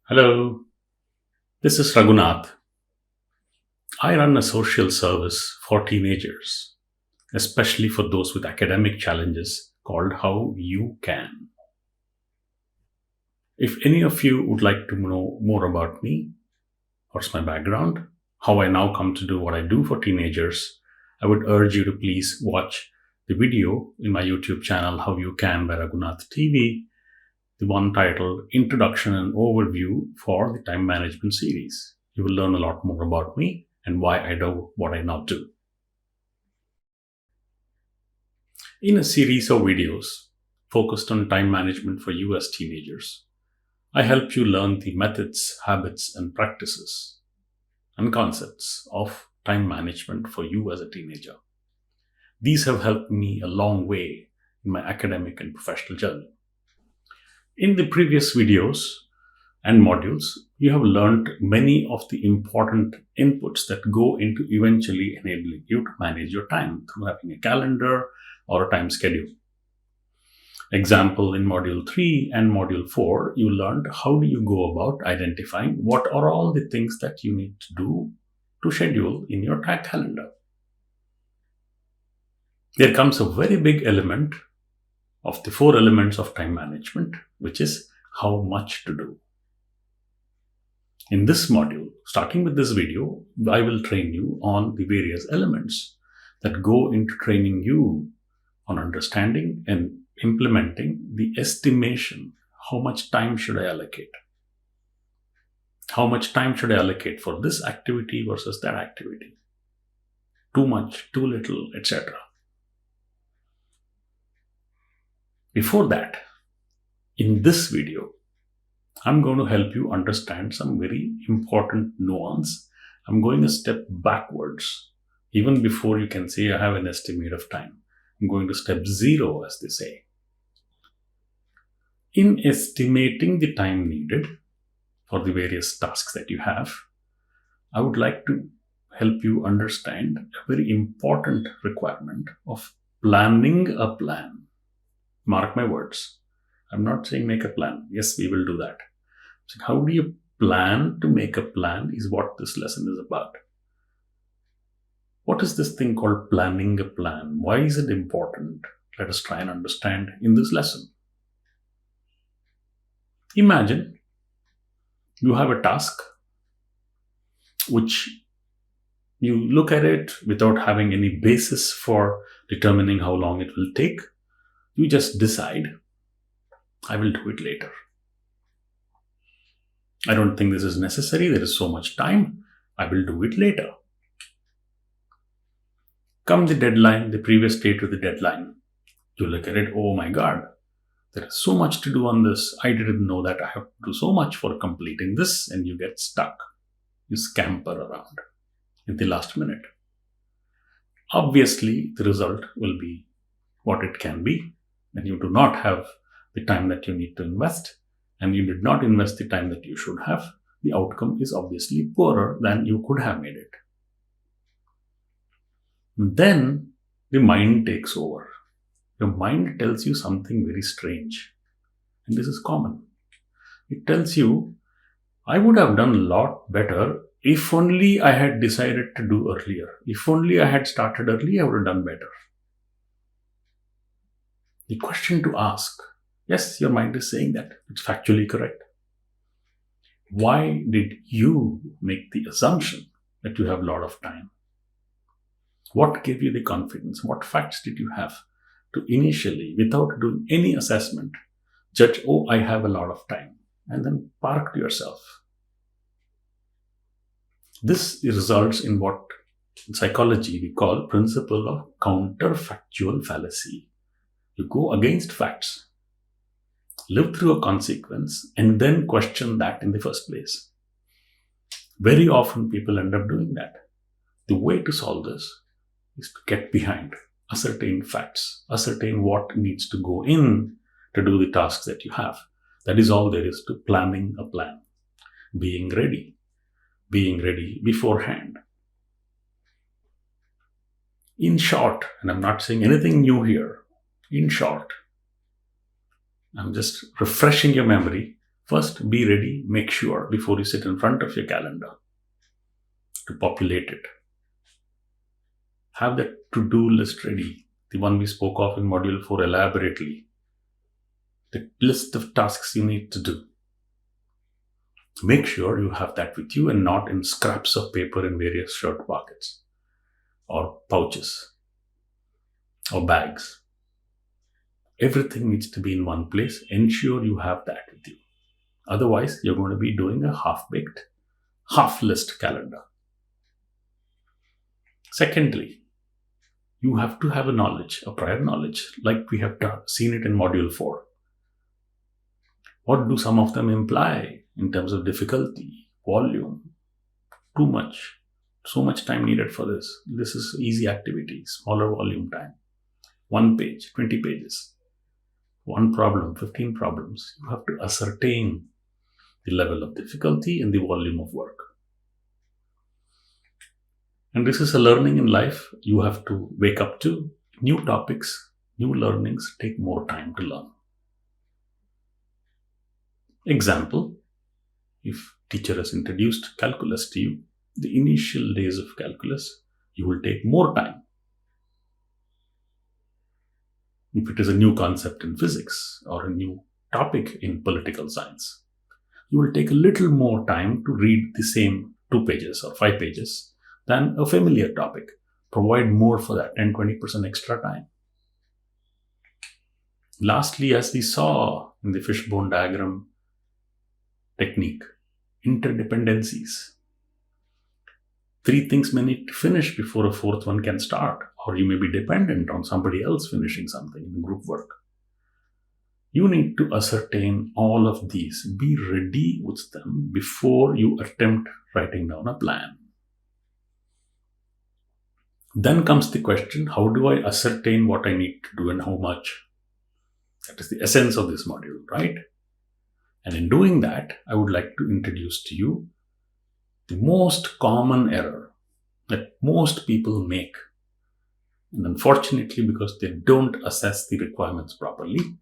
Hello, this is Raghunath. I run a social service for teenagers, especially for those with academic challenges called HowUCan. If any of you would like to know more about me, what's my background, how I now come to do what I do for teenagers, I would urge you to please watch the video in my YouTube channel, How You Can by Raghunath TV, the one titled Introduction and Overview for the Time Management series. You will learn a lot more about me and why I do what I now do. In a series of videos focused on time management for you as teenagers, I help you learn the methods, habits, and practices and concepts of time management for you as a teenager. These have helped me a long way in my academic and professional journey. In the previous videos and modules, you have learned many of the important inputs that go into eventually enabling you to manage your time through having a calendar or a time schedule. Example, in Module 3 and Module 4, you learned how do you go about identifying what are all the things that you need to do to schedule in your time calendar. There comes a very big element of the 4 elements of time management, which is how much to do. In this module, starting with this video, I will train you on the various elements that go into training you on understanding and implementing the estimation. How much time should I allocate? How much time should I allocate for this activity versus that activity? Too much, too little, etc. Before that, in this video, I'm going to help you understand some very important nuance. I'm going a step backwards. Even before you can say I have an estimate of time, I'm going to step 0, as they say. In estimating the time needed for the various tasks that you have, I would like to help you understand a very important requirement of planning a plan. Mark my words. I'm not saying make a plan. Yes, we will do that. So how do you plan to make a plan is what this lesson is about. What is this thing called planning a plan? Why is it important? Let us try and understand in this lesson. Imagine you have a task which you look at it without having any basis for determining how long it will take. You just decide, I will do it later. I don't think this is necessary. There is so much time. I will do it later. Come the deadline, the previous date of the deadline. You look at it, oh my God, there is so much to do on this. I didn't know that I have to do so much for completing this, and you get stuck. You scamper around in the last minute. Obviously, the result will be what it can be. When you do not have the time that you need to invest, and you did not invest the time that you should have, the outcome is obviously poorer than you could have made it. Then the mind takes over. Your mind tells you something very strange. And this is common. It tells you, I would have done a lot better if only I had decided to do earlier. If only I had started early, I would have done better. The question to ask, yes, your mind is saying that. It's factually correct. Why did you make the assumption that you have a lot of time? What gave you the confidence? What facts did you have to initially, without doing any assessment, judge, oh, I have a lot of time, and then park yourself? This results in what in psychology we call principle of counterfactual fallacy. You go against facts, live through a consequence, and then question that in the first place. Very often people end up doing that. The way to solve this is to get behind, ascertain facts, ascertain what needs to go in to do the tasks that you have. That is all there is to planning a plan. Being ready beforehand. In short, and I'm not saying anything new here, in short, I'm just refreshing your memory First, be ready, make sure before you sit in front of your calendar to populate it. Have that to-do list ready, the one we spoke of in Module 4 elaborately. The list of tasks you need to do. Make sure you have that with you and not in scraps of paper in various shirt pockets or pouches or bags. Everything needs to be in one place. Ensure you have that with you. Otherwise, you're going to be doing a half-baked, half-list calendar. Secondly, you have to have a prior knowledge, like we have seen it in Module 4. What do some of them imply in terms of difficulty, volume? Too much. So much time needed for this. This is easy activity, smaller volume time. 1 page, 20 pages. 1 problem, 15 problems. You have to ascertain the level of difficulty and the volume of work. And this is a learning in life you have to wake up to. New topics, new learnings take more time to learn. Example, if teacher has introduced calculus to you, the initial days of calculus, you will take more time. If it is a new concept in physics or a new topic in political science, you will take a little more time to read the same 2 pages or 5 pages than a familiar topic. Provide more for that, 10-20% extra time. Lastly, as we saw in the fishbone diagram technique, interdependencies. 3 things may need to finish before a 4th one can start, or you may be dependent on somebody else finishing something in group work. You need to ascertain all of these. Be ready with them before you attempt writing down a plan. Then comes the question, how do I ascertain what I need to do and how much? That is the essence of this module, right? And in doing that, I would like to introduce to you the most common error that most people make. And unfortunately, because they don't assess the requirements properly,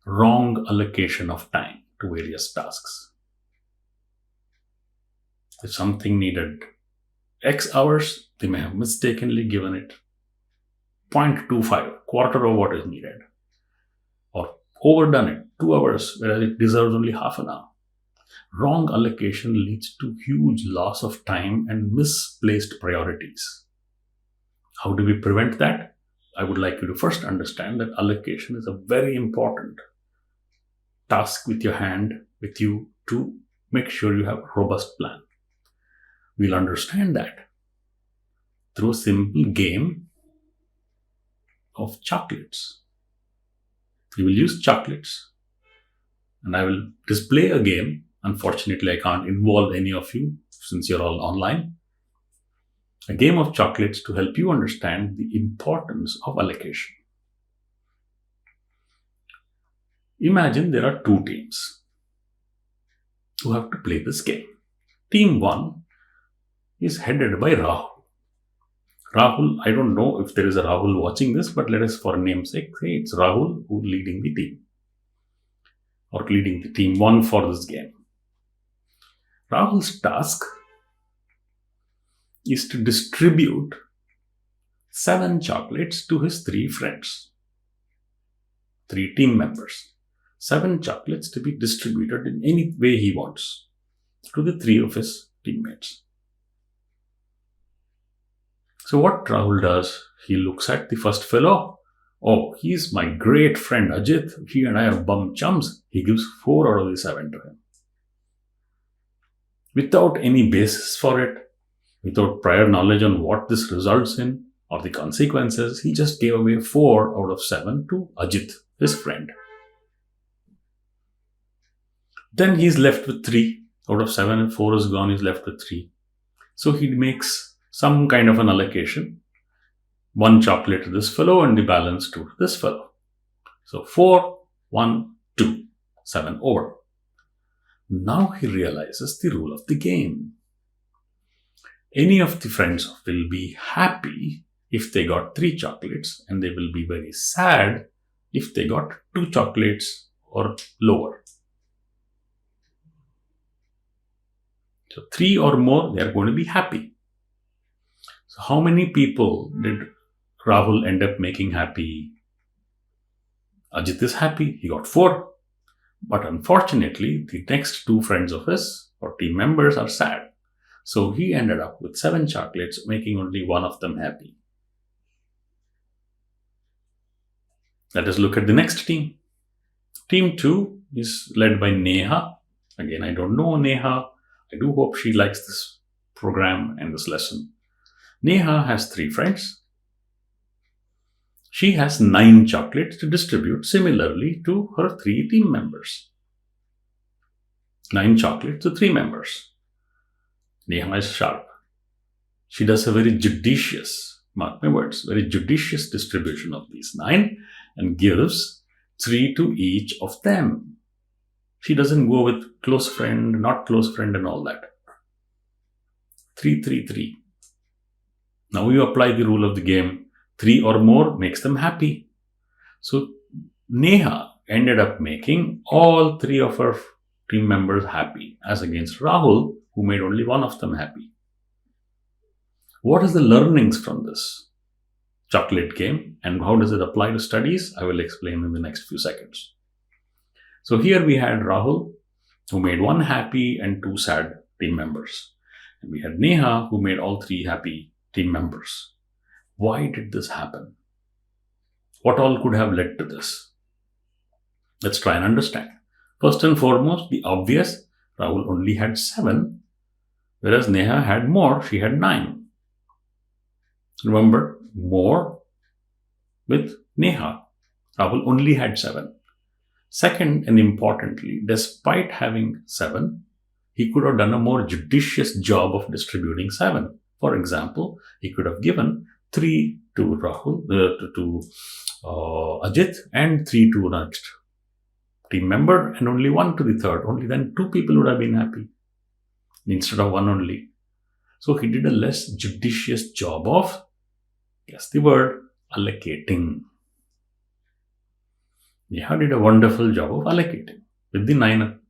wrong allocation of time to various tasks. If something needed X hours, they may have mistakenly given it 0.25, quarter of what is needed, or overdone it 2 hours, whereas it deserves only half an hour. Wrong allocation leads to huge loss of time and misplaced priorities. How do we prevent that? I would like you to first understand that allocation is a very important task with your hand, with you, to make sure you have a robust plan. We'll understand that through a simple game of chocolates. We will use chocolates and I will display a game. Unfortunately, I can't involve any of you since you're all online. A game of chocolates to help you understand the importance of allocation. Imagine there are 2 teams who have to play this game. Team 1 is headed by Rahul. Rahul, I don't know if there is a Rahul watching this, but let us for namesake say it's Rahul who leading the team or leading the team 1 for this game. Rahul's task is to distribute 7 chocolates to his 3 friends, 3 team members. 7 chocolates to be distributed in any way he wants to the 3 of his teammates. So what Rahul does, he looks at the first fellow. Oh, he's my great friend Ajit. He and I are bum chums. He gives 4 out of the 7 to him. Without any basis for it, without prior knowledge on what this results in or the consequences, he just gave away 4 out of 7 to Ajit, his friend. Then he's left with 3 out of 7 and 4 is gone, he's left with 3. So he makes some kind of an allocation. 1 chocolate to this fellow and the balance to this fellow. So 4, 1, 2, 7 over. Now he realizes the rule of the game. Any of the friends will be happy if they got 3 chocolates, and they will be very sad if they got 2 chocolates or lower. So 3 or more, they are going to be happy. So how many people did Rahul end up making happy? Ajit is happy. He got 4. But unfortunately, the next 2 friends of his or team members are sad. So he ended up with 7 chocolates, making only one of them happy. Let us look at the next team. Team 2 is led by Neha. Again, I don't know Neha. I do hope she likes this program and this lesson. Neha has 3 friends. She has 9 chocolates to distribute similarly to her 3 team members. 9 chocolates to 3 members. Neha is sharp. She does a very judicious, mark my words, very judicious distribution of these 9 and gives 3 to each of them. She doesn't go with close friend, not close friend and all that. 3, 3, 3. Now you apply the rule of the game. 3 or more makes them happy. So Neha ended up making all 3 of her team members happy, as against Rahul, who made only one of them happy. What is the learnings from this chocolate game and how does it apply to studies? I will explain in the next few seconds. So here we had Rahul, who made 1 happy and 2 sad team members. And we had Neha, who made all 3 happy team members. Why did this happen? What all could have led to this? Let's try and understand. First and foremost, the obvious, Rahul only had 7, whereas Neha had more, she had 9. Remember, more with Neha. Rahul only had 7. Second, and importantly, despite having 7, he could have done a more judicious job of distributing 7. For example, he could have given 3 to Rahul, to Ajit, and 3 to next team member, and only 1 to the third. Only then 2 people would have been happy instead of 1 only. So he did a less judicious job of, guess the word, allocating. Neha did a wonderful job of allocating with the 9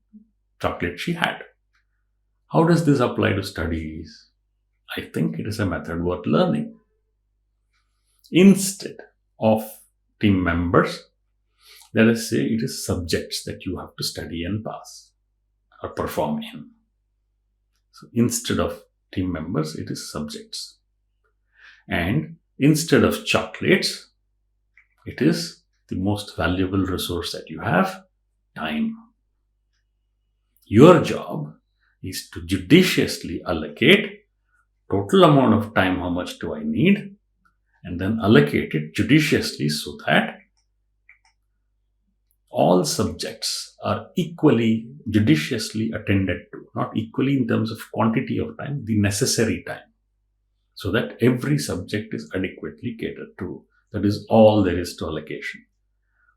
chocolates she had. How does this apply to studies? I think it is a method worth learning. Instead of team members, let us say it is subjects that you have to study and pass or perform in. So instead of team members, it is subjects. And instead of chocolates, it is the most valuable resource that you have, time. Your job is to judiciously allocate total amount of time, how much do I need, and then allocate it judiciously so that all subjects are equally judiciously attended to, not equally in terms of quantity of time, the necessary time, so that every subject is adequately catered to. That is all there is to allocation.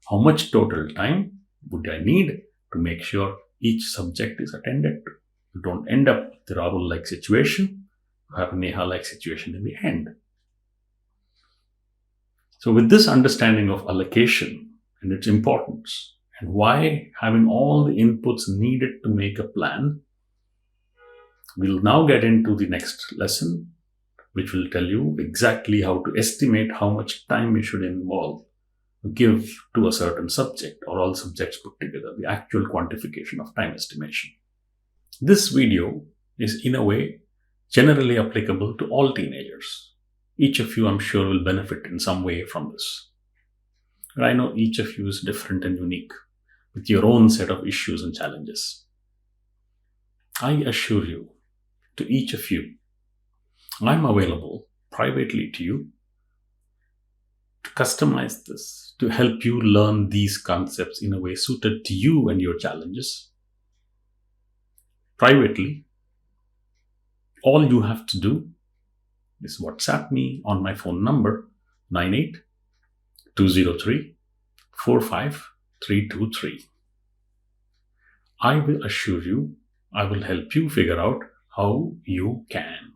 How much total time would I need to make sure each subject is attended to? You don't end up with the Rahul-like situation, you have a Neha-like situation in the end. So with this understanding of allocation and its importance, and why having all the inputs needed to make a plan, we'll now get into the next lesson, which will tell you exactly how to estimate how much time you should give to a certain subject or all subjects put together, the actual quantification of time estimation. This video is in a way generally applicable to all teenagers. Each of you, I'm sure, will benefit in some way from this. And I know each of you is different and unique with your own set of issues and challenges. I assure you, to each of you, I'm available privately to you to customize this, to help you learn these concepts in a way suited to you and your challenges. Privately, all you have to do is WhatsApp me on my phone number 98-203-45323. I will assure you, I will help you figure out how you can.